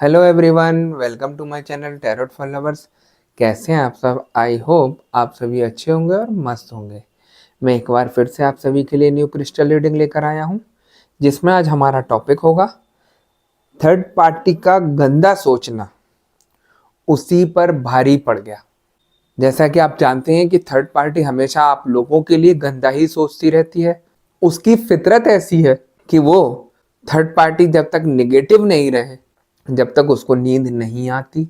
Hello everyone, welcome to my channel tarot for lovers. कैसे हैं आप सब? आई होप आप सभी अच्छे होंगे और मस्त होंगे। मैं एक बार फिर से आप सभी के लिए न्यू क्रिस्टल रीडिंग लेकर आया हूं, जिसमें आज हमारा टॉपिक होगा थर्ड पार्टी का गंदा सोचना उसी पर भारी पड़ गया। जैसा कि आप जानते हैं कि थर्ड पार्टी हमेशा आप लोगों के लिए गंदा ही सोचती रहती है। उसकी फितरत ऐसी है कि वो थर्ड पार्टी जब तक निगेटिव नहीं रहे, जब तक उसको नींद नहीं आती,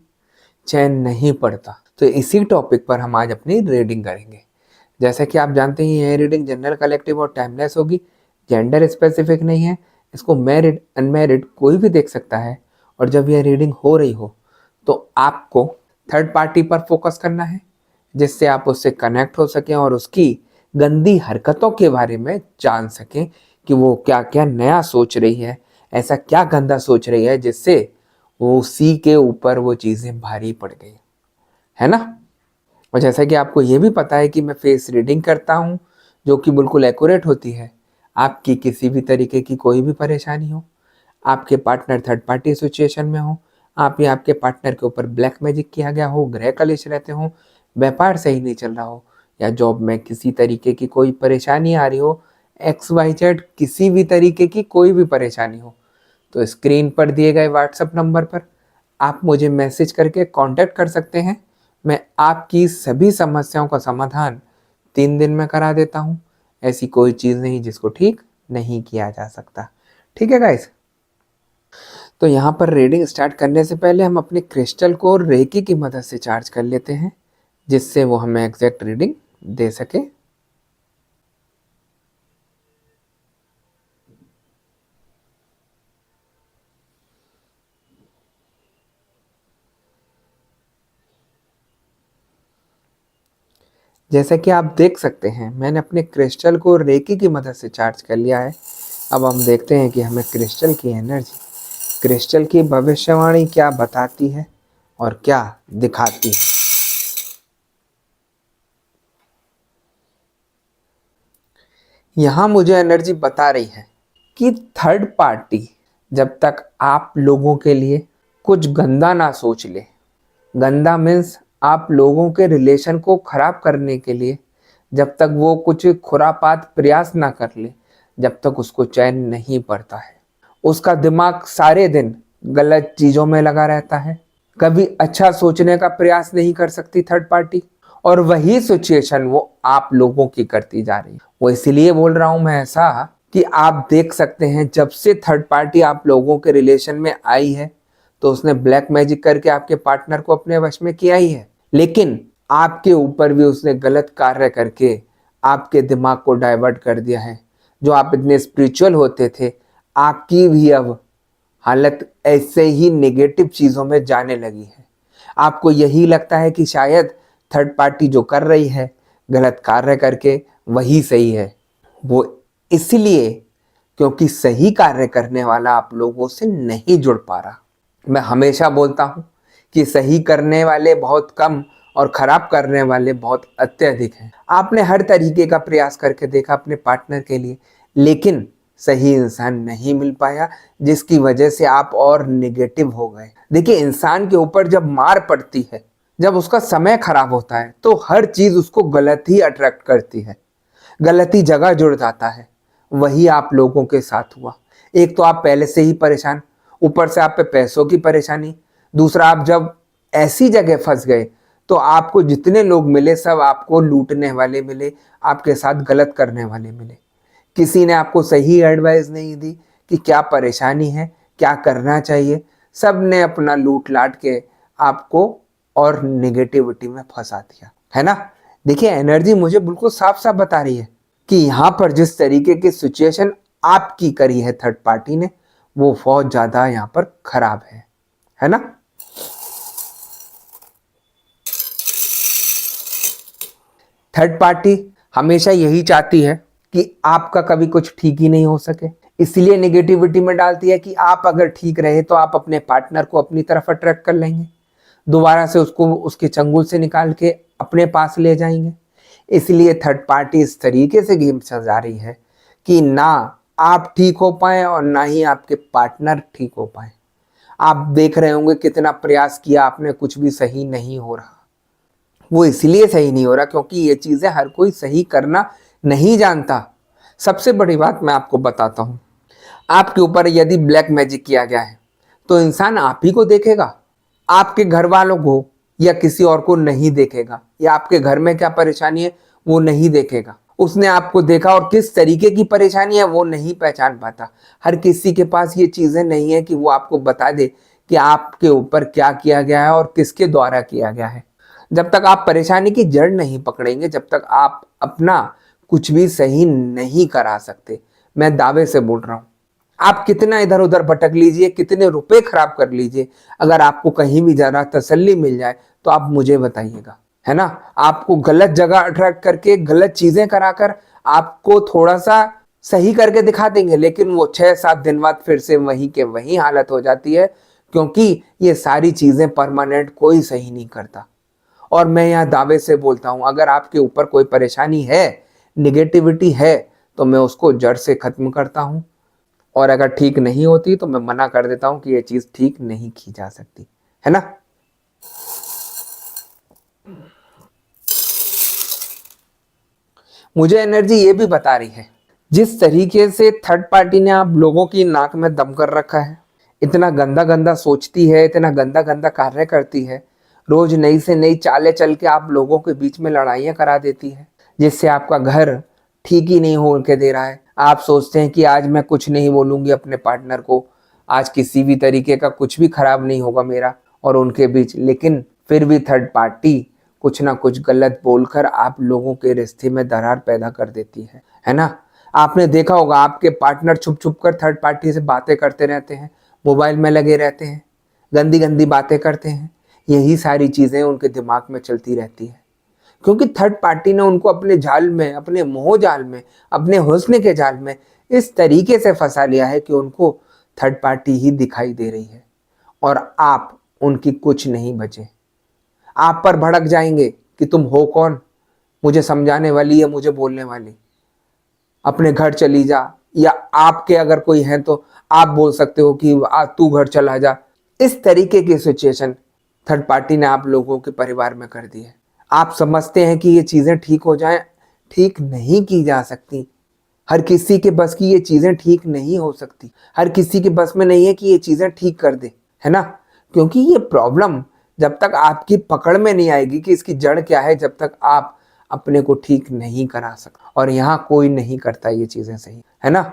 चैन नहीं पड़ता। तो इसी टॉपिक पर हम आज अपनी रीडिंग करेंगे। जैसा कि आप जानते हैं यह रीडिंग जनरल, कलेक्टिव और टाइमलेस होगी। जेंडर स्पेसिफिक नहीं है। इसको मैरिड अनमैरिड कोई भी देख सकता है। और जब यह रीडिंग हो रही हो तो आपको थर्ड पार्टी पर फोकस करना है, जिससे आप उससे कनेक्ट हो सकें और उसकी गंदी हरकतों के बारे में जान सकें कि वो क्या क्या नया सोच रही है, ऐसा क्या गंदा सोच रही है जिससे वो उसी के ऊपर वो चीज़ें भारी पड़ गई, है ना। और जैसा कि आपको ये भी पता है कि मैं फेस रीडिंग करता हूँ, जो कि बिल्कुल एक्यूरेट होती है। आपकी किसी भी तरीके की कोई भी परेशानी हो, आपके पार्टनर थर्ड पार्टी सिचुएशन में हो, आप या आपके पार्टनर के ऊपर ब्लैक मैजिक किया गया हो, ग्रह कलेश रहते हो, व्यापार सही नहीं चल रहा हो, या जॉब में किसी तरीके की कोई परेशानी आ रही हो, XYZ किसी भी तरीके की कोई भी परेशानी हो, तो स्क्रीन पर दिए गए व्हाट्सएप नंबर पर आप मुझे मैसेज करके कांटेक्ट कर सकते हैं। मैं आपकी सभी समस्याओं का समाधान 3 दिन में करा देता हूँ। ऐसी कोई चीज़ नहीं जिसको ठीक नहीं किया जा सकता। ठीक है गाइस। तो यहाँ पर रीडिंग स्टार्ट करने से पहले हम अपने क्रिस्टल को रेकी की मदद से चार्ज कर लेते हैं, जिससे वो हमें एग्जैक्ट रीडिंग दे सके। जैसा कि आप देख सकते हैं मैंने अपने क्रिस्टल को रेकी की मदद से चार्ज कर लिया है। अब हम देखते हैं कि हमें क्रिस्टल की एनर्जी, क्रिस्टल की भविष्यवाणी क्या बताती है और क्या दिखाती है। यहाँ मुझे एनर्जी बता रही है कि थर्ड पार्टी जब तक आप लोगों के लिए कुछ गंदा ना सोच ले, गंदा मीन्स आप लोगों के रिलेशन को खराब करने के लिए जब तक वो कुछ खुरापात प्रयास ना कर ले, जब तक उसको चैन नहीं पड़ता है। उसका दिमाग सारे दिन गलत चीज़ों में लगा रहता है, कभी अच्छा सोचने का प्रयास नहीं कर सकती थर्ड पार्टी। और वही सिचुएशन वो आप लोगों की करती जा रही है। वो इसलिए बोल रहा हूं मैं ऐसा कि आप देख सकते हैं जब से थर्ड पार्टी आप लोगों के रिलेशन में आई है तो उसने ब्लैक मैजिक करके आपके पार्टनर को अपने वश में किया ही है, लेकिन आपके ऊपर भी उसने गलत कार्य करके आपके दिमाग को डाइवर्ट कर दिया है। जो आप इतने स्पिरिचुअल होते थे, आपकी भी अब हालत ऐसे ही नेगेटिव चीज़ों में जाने लगी है। आपको यही लगता है कि शायद थर्ड पार्टी जो कर रही है गलत कार्य करके वही सही है। वो इसलिए क्योंकि सही कार्य करने वाला आप लोगों से नहीं जुड़ पा रहा। मैं हमेशा बोलता हूँ कि सही करने वाले बहुत कम और खराब करने वाले बहुत अत्यधिक हैं। आपने हर तरीके का प्रयास करके देखा अपने पार्टनर के लिए, लेकिन सही इंसान नहीं मिल पाया, जिसकी वजह से आप और निगेटिव हो गए। देखिए, इंसान के ऊपर जब मार पड़ती है, जब उसका समय खराब होता है, तो हर चीज उसको गलत ही अट्रैक्ट करती है, गलत ही जगह जुड़ जाता है। वही आप लोगों के साथ हुआ। एक तो आप पहले से ही परेशान, ऊपर से आप पे पैसों की परेशानी, दूसरा आप जब ऐसी जगह फंस गए तो आपको जितने लोग मिले सब आपको लूटने वाले मिले, आपके साथ गलत करने वाले मिले। किसी ने आपको सही एडवाइस नहीं दी कि क्या परेशानी है, क्या करना चाहिए। सब ने अपना लूट लाट के आपको और नेगेटिविटी में फंसा दिया, है ना। देखिए, एनर्जी मुझे बिल्कुल साफ साफ बता रही है कि यहाँ पर जिस तरीके की सिचुएशन आपकी करी है थर्ड पार्टी ने, वो बहुत ज्यादा यहाँ पर खराब है ना। थर्ड पार्टी हमेशा यही चाहती है कि आपका कभी कुछ ठीक ही नहीं हो सके, इसलिए नेगेटिविटी में डालती है कि आप अगर ठीक रहे तो आप अपने पार्टनर को अपनी तरफ अट्रैक्ट कर लेंगे, दोबारा से उसको उसके चंगुल से निकाल के अपने पास ले जाएंगे। इसलिए थर्ड पार्टी इस तरीके से गेम सजा रही है कि ना आप ठीक हो पाए और ना ही आपके पार्टनर ठीक हो पाए। आप देख रहे होंगे कितना प्रयास किया आपने, कुछ भी सही नहीं हो रहा। वो इसलिए सही नहीं हो रहा क्योंकि ये चीजें हर कोई सही करना नहीं जानता। सबसे बड़ी बात मैं आपको बताता हूं, आपके ऊपर यदि ब्लैक मैजिक किया गया है तो इंसान आप ही को देखेगा, आपके घर वालों को या किसी और को नहीं देखेगा, या आपके घर में क्या परेशानी है वो नहीं देखेगा। उसने आपको देखा और किस तरीके की परेशानी है वो नहीं पहचान पाता। हर किसी के पास ये चीजें नहीं है कि वो आपको बता दे कि आपके ऊपर क्या किया गया है और किसके द्वारा किया गया है। जब तक आप परेशानी की जड़ नहीं पकड़ेंगे, जब तक आप अपना कुछ भी सही नहीं करा सकते। मैं दावे से बोल रहा हूं, आप कितना इधर उधर भटक लीजिए, कितने रुपए खराब कर लीजिए, अगर आपको कहीं भी जरा तसल्ली मिल जाए तो आप मुझे बताइएगा, है ना। आपको गलत जगह अट्रैक्ट करके गलत चीजें कराकर आपको थोड़ा सा सही करके दिखा देंगे, लेकिन वो 6-7 दिन बाद फिर से वही के वही हालत हो जाती है, क्योंकि ये सारी चीजें परमानेंट कोई सही नहीं करता। और मैं यहाँ दावे से बोलता हूं, अगर आपके ऊपर कोई परेशानी है, निगेटिविटी है, तो मैं उसको जड़ से खत्म करता हूं। और अगर ठीक नहीं होती तो मैं मना कर देता हूं कि ये चीज ठीक नहीं की जा सकती, है ना। मुझे एनर्जी ये भी बता रही है, जिस तरीके से थर्ड पार्टी ने आप लोगों की नाक में दम कर रखा है, इतना गंदा गंदा सोचती है, इतना गंदा गंदा कार्य करती है, रोज नई से नई चालें चल के आप लोगों के बीच में लड़ाइयां करा देती है, जिससे आपका घर ठीक ही नहीं हो के दे रहा है। आप सोचते हैं कि आज मैं कुछ नहीं बोलूंगी अपने पार्टनर को, आज किसी भी तरीके का कुछ भी खराब नहीं होगा मेरा और उनके बीच, लेकिन फिर भी थर्ड पार्टी कुछ ना कुछ गलत बोलकर आप लोगों के रिश्ते में दरार पैदा कर देती है ना। आपने देखा होगा आपके पार्टनर छुप छुप कर थर्ड पार्टी से बातें करते रहते हैं, मोबाइल में लगे रहते हैं, गंदी गंदी बातें करते हैं। यही सारी चीजें उनके दिमाग में चलती रहती है, क्योंकि थर्ड पार्टी ने उनको अपने जाल में, अपने मोह जाल में, अपने हुस्न के जाल में इस तरीके से फंसा लिया है कि उनको थर्ड पार्टी ही दिखाई दे रही है और आप उनकी कुछ नहीं बचे। आप पर भड़क जाएंगे कि तुम हो कौन, मुझे समझाने वाली या मुझे बोलने वाली, अपने घर चली जा, या आपके अगर कोई है तो आप बोल सकते हो कि तू घर चला जा। इस तरीके की सिचुएशन थर्ड पार्टी ने आप लोगों के परिवार में कर दी है। आप समझते हैं कि ये चीजें ठीक हो जाएं, ठीक नहीं की जा सकती। हर किसी के बस की ये चीजें ठीक नहीं हो सकती, हर किसी के बस में नहीं है कि ये चीजें ठीक कर दे, है ना। क्योंकि ये प्रॉब्लम जब तक आपकी पकड़ में नहीं आएगी कि इसकी जड़ क्या है, जब तक आप अपने को ठीक नहीं करा सकते। और यहाँ कोई नहीं करता ये चीजें सही, है ना।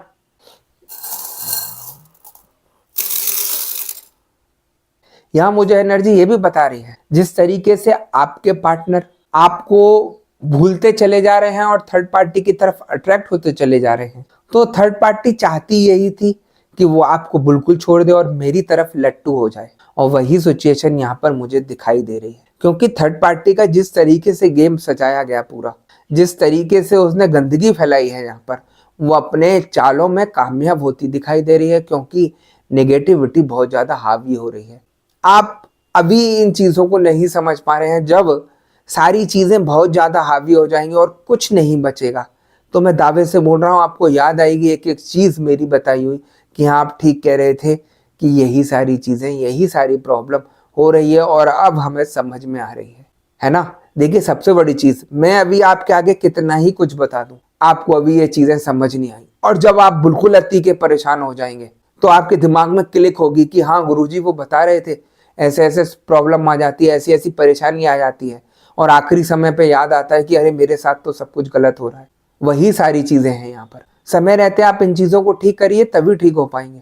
यहाँ मुझे एनर्जी ये भी बता रही है, जिस तरीके से आपके पार्टनर आपको भूलते चले जा रहे हैं और थर्ड पार्टी की तरफ अट्रैक्ट होते चले जा रहे हैं, तो थर्ड पार्टी चाहती यही थी कि वो आपको बिल्कुल छोड़ दे और मेरी तरफ लट्टू हो जाए। और वही सिचुएशन यहाँ पर मुझे दिखाई दे रही है, क्योंकि थर्ड पार्टी का जिस तरीके से गेम सजाया गया पूरा, जिस तरीके से उसने गंदगी फैलाई है यहाँ पर, वो अपने चालों में कामयाब होती दिखाई दे रही है, क्योंकि नेगेटिविटी बहुत ज्यादा हावी हो रही है। आप अभी इन चीजों को नहीं समझ पा रहे हैं, जब सारी चीजें बहुत ज्यादा हावी हो जाएंगी और कुछ नहीं बचेगा, तो मैं दावे से बोल रहा हूँ आपको याद आएगी एक एक चीज मेरी बताई हुई कि हाँ आप ठीक कह रहे थे कि यही सारी चीजें, यही सारी प्रॉब्लम हो रही है और अब हमें समझ में आ रही है ना। देखिए सबसे बड़ी चीज, मैं अभी आपके आगे कितना ही कुछ बता दूं, आपको अभी ये चीजें समझ नहीं आई। और जब आप बिल्कुल अति के परेशान हो जाएंगे तो आपके दिमाग में क्लिक होगी कि हाँ गुरुजी वो बता रहे थे, ऐसे ऐसे प्रॉब्लम आ जाती है, ऐसी ऐसी परेशानी आ जाती है, और आखिरी समय पे याद आता है कि अरे मेरे साथ तो सब कुछ गलत हो रहा है। वही सारी चीजें हैं यहाँ पर। समय रहते आप इन चीजों को ठीक करिए, तभी ठीक हो पाएंगे,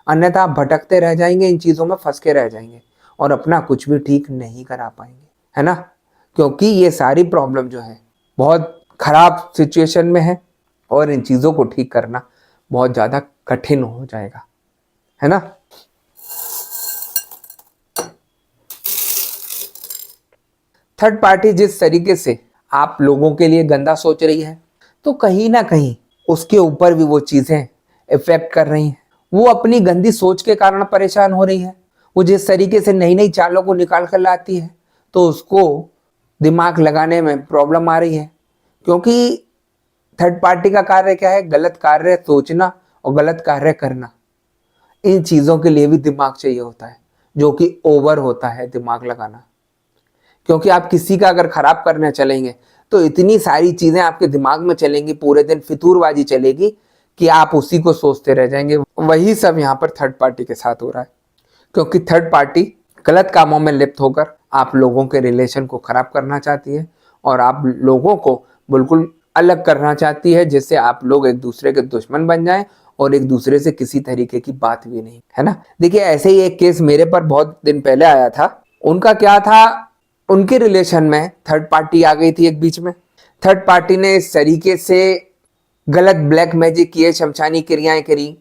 अन्यथा आप भटकते रह जाएंगे, इन चीजों में फंस के रह जाएंगे और अपना कुछ भी ठीक नहीं करा पाएंगे, है ना। क्योंकि ये सारी प्रॉब्लम जो है बहुत खराब सिचुएशन में है और इन चीजों को ठीक करना बहुत ज्यादा कठिन हो जाएगा, है ना। थर्ड पार्टी जिस तरीके से आप लोगों के लिए गंदा सोच रही है, तो कहीं ना कहीं उसके ऊपर भी वो चीजें इफेक्ट कर रही हैं। वो अपनी गंदी सोच के कारण परेशान हो रही है। वो जिस तरीके से नई नई चालों को निकाल कर लाती है, तो उसको दिमाग लगाने में प्रॉब्लम आ रही है, क्योंकि थर्ड पार्टी का कार्य क्या है, गलत कार्य सोचना और गलत कार्य करना। इन चीजों के लिए भी दिमाग चाहिए होता है। जो कि ओवर होता है दिमाग लगाना। क्योंकि आप किसी का अगर खराब करने चलेंगे तो इतनी सारी चीजें आपके दिमाग में चलेंगी, पूरे दिन फितूरबाजी चलेगी कि आप उसी को सोचते रह जाएंगे। वही सब यहाँ पर थर्ड पार्टी के साथ हो रहा है, क्योंकि थर्ड पार्टी गलत कामों में लिप्त होकर आप लोगों के रिलेशन को खराब करना चाहती है और आप लोगों को बिल्कुल अलग करना चाहती है, जिससे आप लोग एक दूसरे के दुश्मन बन जाएं और एक दूसरे से किसी तरीके की बात भी नहीं, है ना। देखिए, ऐसे ही एक केस मेरे पर बहुत दिन पहले आया था। उनका क्या था, उनके रिलेशन में थर्ड पार्टी आ गई थी एक बीच में। थर्ड पार्टी ने इस तरीके से गलत ब्लैक मैजिक किए, शमशानी क्रियाएं करी,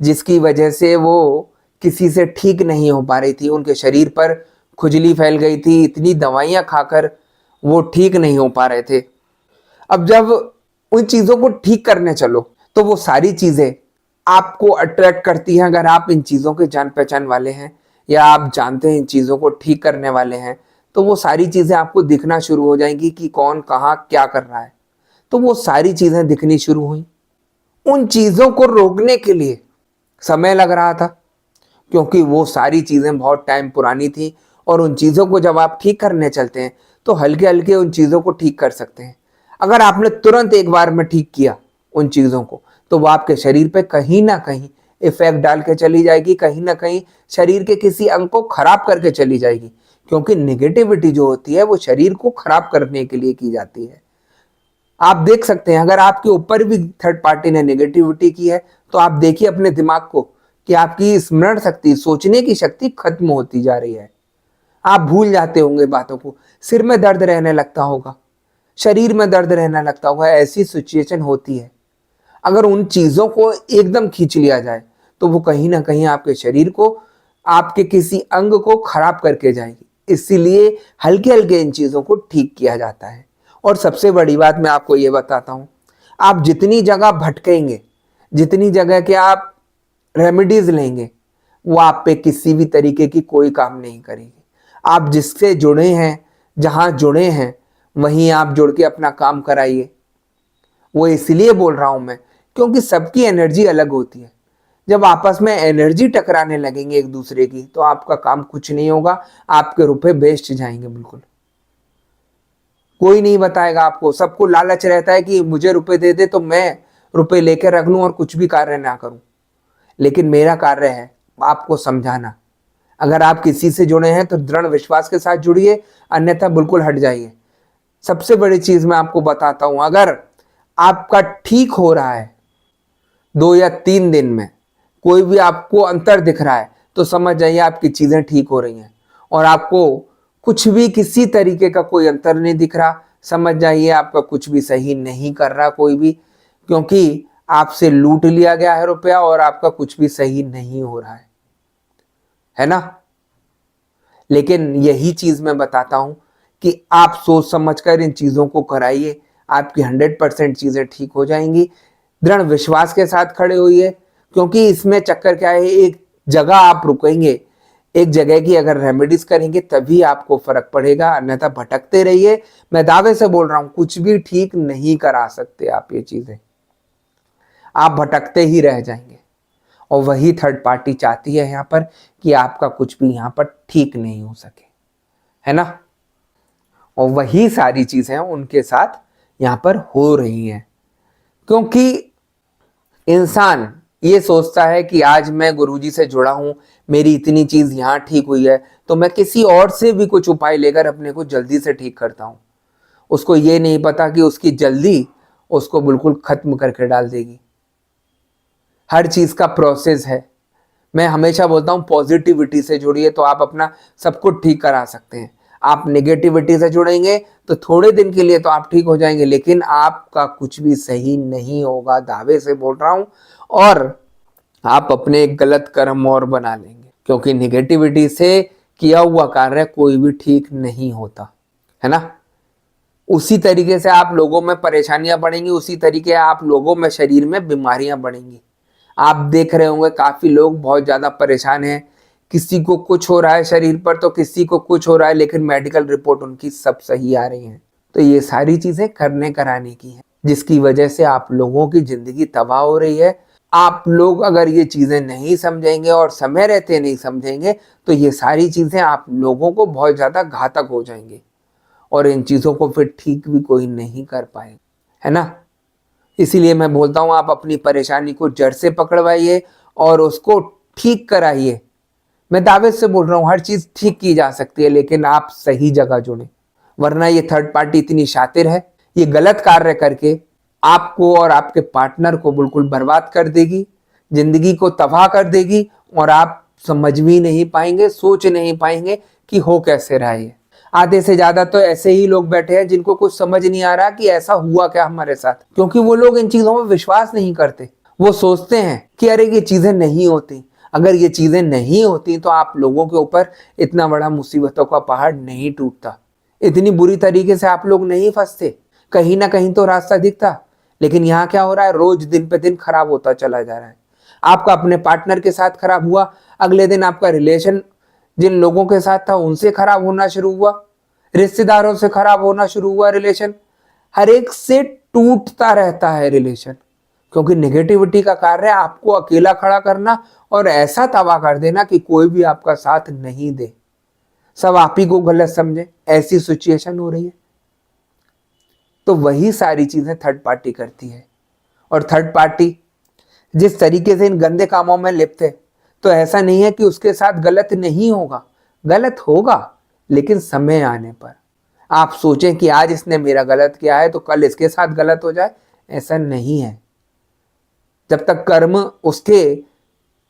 जिसकी वजह से वो किसी से ठीक नहीं हो पा रही थी। उनके शरीर पर खुजली फैल गई थी, इतनी दवाइयां खाकर वो ठीक नहीं हो पा रहे थे। अब जब उन चीजों को ठीक करने चलो तो वो सारी चीजें आपको अट्रैक्ट करती हैं। अगर आप इन चीजों के जान पहचान वाले हैं या आप जानते हैं इन चीजों को ठीक करने वाले हैं, तो वो सारी चीजें आपको दिखना शुरू हो जाएंगी कि कौन कहाँ क्या कर रहा है। तो वो सारी चीजें दिखनी शुरू हुई। उन चीजों को रोकने के लिए समय लग रहा था, क्योंकि वो सारी चीजें बहुत टाइम पुरानी थी। और उन चीजों को जब आप ठीक करने चलते हैं तो हल्के हल्के उन चीजों को ठीक कर सकते हैं। अगर आपने तुरंत एक बार में ठीक किया उन चीजों को, तो वो आपके शरीर पे कहीं ना कहीं इफेक्ट डाल के चली जाएगी, कहीं ना कहीं शरीर के किसी अंग को खराब करके चली जाएगी। क्योंकि नेगेटिविटी जो होती है वो शरीर को खराब करने के लिए की जाती है। आप देख सकते हैं, अगर आपके ऊपर भी थर्ड पार्टी ने नेगेटिविटी की है तो आप देखिए अपने दिमाग को कि आपकी स्मरण शक्ति, सोचने की शक्ति खत्म होती जा रही है। आप भूल जाते होंगे बातों को, सिर में दर्द रहने लगता होगा, शरीर में दर्द रहने लगता होगा। ऐसी सिचुएशन होती है। अगर उन चीजों को एकदम खींच लिया जाए तो वो कहीं ना कहीं आपके शरीर को, आपके किसी अंग को खराब करके जाएगी। इसीलिए हल्के हल्के इन चीजों को ठीक किया जाता है। और सबसे बड़ी बात मैं आपको ये बताता हूं, आप जितनी जगह भटकेंगे, जितनी जगह के आप रेमेडीज लेंगे, वो आप पे किसी भी तरीके की कोई काम नहीं करेगी। आप जिससे जुड़े हैं, जहां जुड़े हैं, वहीं आप जुड़ के अपना काम कराइए। वो इसलिए बोल रहा हूं मैं, क्योंकि सबकी एनर्जी अलग होती है। जब आपस में एनर्जी टकराने लगेंगे एक दूसरे की, तो आपका काम कुछ नहीं होगा, आपके रुपए वेस्ट जाएंगे। बिल्कुल कोई नहीं बताएगा आपको। सबको लालच रहता है कि मुझे रुपए दे दे तो मैं रुपए लेकर रख लूं और कुछ भी कार्य ना करूं। लेकिन मेरा कार्य है आपको समझाना। अगर आप किसी से जुड़े हैं तो दृढ़ विश्वास के साथ जुड़िए, अन्यथा बिल्कुल हट जाइए। सबसे बड़ी चीज मैं आपको बताता हूं, अगर आपका ठीक हो रहा है 2 या 3 दिन में, कोई भी आपको अंतर दिख रहा है, तो समझ जाइए आपकी चीजें ठीक हो रही हैं। और आपको कुछ भी किसी तरीके का कोई अंतर नहीं दिख रहा, समझ जाइए आपका कुछ भी सही नहीं कर रहा कोई भी, क्योंकि आपसे लूट लिया गया है रुपया और आपका कुछ भी सही नहीं हो रहा है ना। लेकिन यही चीज मैं बताता हूं कि आप सोच समझकर इन चीजों को कराइए, आपकी 100% चीजें ठीक हो जाएंगी। दृढ़ विश्वास के साथ खड़े होइए, क्योंकि इसमें चक्कर क्या है, एक जगह आप रुकेंगे, एक जगह की अगर रेमेडीज करेंगे तभी आपको फर्क पड़ेगा, अन्यथा भटकते रहिए। मैं दावे से बोल रहा हूं, कुछ भी ठीक नहीं करा सकते आप ये चीजें, आप भटकते ही रह जाएंगे। और वही थर्ड पार्टी चाहती है यहाँ पर कि आपका कुछ भी यहाँ पर ठीक नहीं हो सके, है ना। और वही सारी चीजें उनके साथ यहाँ पर हो रही हैं, क्योंकि इंसान ये सोचता है कि आज मैं गुरुजी से जुड़ा हूं, मेरी इतनी चीज यहाँ ठीक हुई है, तो मैं किसी और से भी कुछ उपाय लेकर अपने को जल्दी से ठीक करता हूं। उसको ये नहीं पता कि उसकी जल्दी उसको बिल्कुल खत्म करके डाल देगी। हर चीज का प्रोसेस है। मैं हमेशा बोलता हूं पॉजिटिविटी से जुड़िए तो आप अपना सब कुछ ठीक करा सकते हैं। आप नेगेटिविटी से जुड़ेंगे तो थोड़े दिन के लिए तो आप ठीक हो जाएंगे, लेकिन आपका कुछ भी सही नहीं होगा, दावे से बोल रहा हूं। और आप अपने एक गलत कर्म और बना लेंगे, क्योंकि नेगेटिविटी से किया हुआ कार्य कोई भी ठीक नहीं होता, है ना। उसी तरीके से आप लोगों में परेशानियां बढ़ेंगी, उसी तरीके आप लोगों में शरीर में बीमारियां बढ़ेंगी। आप देख रहे होंगे काफी लोग बहुत ज्यादा परेशान हैं, किसी को कुछ हो रहा है शरीर पर तो किसी को कुछ हो रहा है, लेकिन मेडिकल रिपोर्ट उनकी सब सही आ रही है। तो ये सारी चीजें करने कराने की है, जिसकी वजह से आप लोगों की जिंदगी तबाह हो रही है। आप लोग अगर ये चीजें नहीं समझेंगे और समय रहते नहीं समझेंगे तो ये सारी चीजें आप लोगों को बहुत ज्यादा घातक हो जाएंगी और इन चीजों को फिर ठीक भी कोई नहीं कर पाएगा, है ना। इसीलिए मैं बोलता हूं आप अपनी परेशानी को जड़ से पकड़वाइए और उसको ठीक कराइए। मैं दावे से बोल रहा हूं हर चीज ठीक की जा सकती है, लेकिन आप सही जगह जुड़े, वरना ये थर्ड पार्टी इतनी शातिर है, ये गलत कार्य करके आपको और आपके पार्टनर को बिल्कुल बर्बाद कर देगी, जिंदगी को तबाह कर देगी और आप समझ भी नहीं पाएंगे, सोच नहीं पाएंगे कि हो कैसे रहा है। आधे से ज्यादा तो ऐसे ही लोग बैठे हैं जिनको कुछ समझ नहीं आ रहा कि ऐसा हुआ क्या हमारे साथ, क्योंकि वो लोग इन चीजों में विश्वास नहीं करते। वो सोचते हैं कि अरे ये चीजें नहीं होती, अगर ये चीजें नहीं होती तो आप लोगों के ऊपर इतना बड़ा मुसीबतों का पहाड़ नहीं टूटता, इतनी बुरी तरीके से आप लोग नहीं फंसते, कहीं ना कहीं तो रास्ता दिखता। लेकिन यहाँ क्या हो रहा है, रोज दिन पे दिन खराब होता चला जा रहा है। आपका अपने पार्टनर के साथ खराब हुआ, अगले दिन आपका रिलेशन जिन लोगों के साथ था उनसे खराब होना शुरू हुआ, रिश्तेदारों से खराब होना शुरू हुआ रिलेशन, हर एक से टूटता रहता है रिलेशन, क्योंकि नेगेटिविटी का कार्य है आपको अकेला खड़ा करना और ऐसा तबाह कर देना कि कोई भी आपका साथ नहीं दे, सब आप ही को गलत समझे, ऐसी सिचुएशन हो रही है। तो वही सारी चीजें थर्ड पार्टी करती है। और थर्ड पार्टी जिस तरीके से इन गंदे कामों में लिप्त है, तो ऐसा नहीं है कि उसके साथ गलत नहीं होगा, गलत होगा, लेकिन समय आने पर। आप सोचें कि आज इसने मेरा गलत किया है तो कल इसके साथ गलत हो जाए, ऐसा नहीं है। जब तक कर्म उसके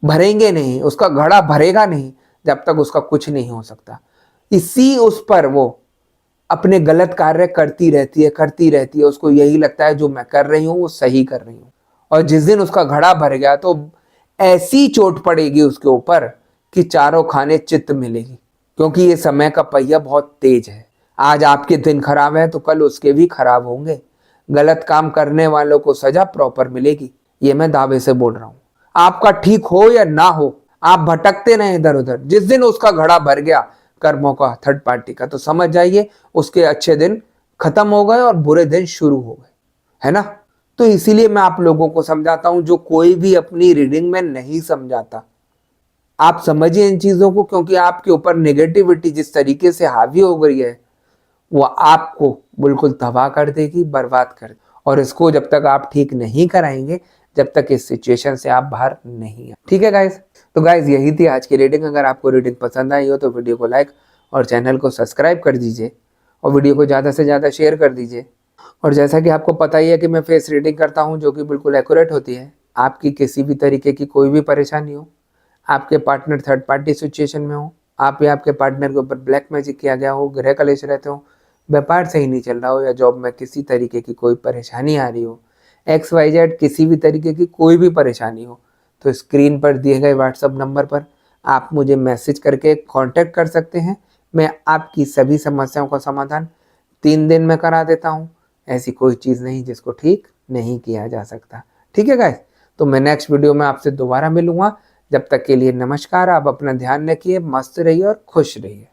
भरेंगे नहीं, उसका घड़ा भरेगा नहीं, जब तक उसका कुछ नहीं हो सकता। इसी उस पर वो अपने गलत कार्य करती रहती है, उसको यही लगता है जो मैं कर रही हूँ वो सही कर रही हूँ। और जिस दिन उसका घड़ा भर गया तो ऐसी चोट पड़ेगी उसके ऊपर कि चारों खाने चित्त मिलेगी, क्योंकि ये समय का पहिया बहुत तेज है। आज आपके दिन खराब है तो कल उसके भी खराब होंगे। गलत काम करने वालों को सजा प्रॉपर मिलेगी, ये मैं दावे से बोल रहा हूँ। आपका ठीक हो या ना हो, आप भटकते रहे इधर उधर, जिस दिन उसका घड़ा भर गया कर्मों का, थर्ड पार्टी का, तो समझ जाइए उसके अच्छे दिन खत्म हो गए और बुरे दिन शुरू हो गए, है ना। तो इसीलिए मैं आप लोगों को समझाता हूं, जो कोई भी अपनी रीडिंग में नहीं समझाता, आप समझिए इन चीजों को, क्योंकि आपके ऊपर नेगेटिविटी जिस तरीके से हावी हो गई है वो आपको बिल्कुल तबाह कर देगी, बर्बाद कर देगी। और इसको जब तक आप ठीक नहीं कराएंगे, जब तक इस सिचुएशन से आप बाहर नहीं आए। ठीक है गाइस, तो गाइस यही थी आज की रीडिंग। अगर आपको रीडिंग पसंद आई हो तो वीडियो को लाइक और चैनल को सब्सक्राइब कर दीजिए और वीडियो को ज़्यादा से ज़्यादा शेयर कर दीजिए। और जैसा कि आपको पता ही है कि मैं फेस रीडिंग करता हूं, जो कि बिल्कुल एक्यूरेट होती है। आपकी किसी भी तरीके की कोई भी परेशानी हो, आपके पार्टनर थर्ड पार्टी सिचुएशन में हो, आप या आपके पार्टनर के ऊपर ब्लैक मैजिक किया गया हो, गृह कलेश रहते हो, व्यापार सही नहीं चल रहा हो, या जॉब में किसी तरीके की कोई परेशानी आ रही हो, XYZ किसी भी तरीके की कोई भी परेशानी हो, तो स्क्रीन पर दिए गए व्हाट्सएप नंबर पर आप मुझे मैसेज करके कांटेक्ट कर सकते हैं। मैं आपकी सभी समस्याओं का समाधान 3 दिन में करा देता हूँ। ऐसी कोई चीज़ नहीं जिसको ठीक नहीं किया जा सकता। ठीक है गाइस, तो मैं नेक्स्ट वीडियो में आपसे दोबारा मिलूंगा। जब तक के लिए नमस्कार। आप अपना ध्यान रखिए, मस्त रहिए और खुश रहिए।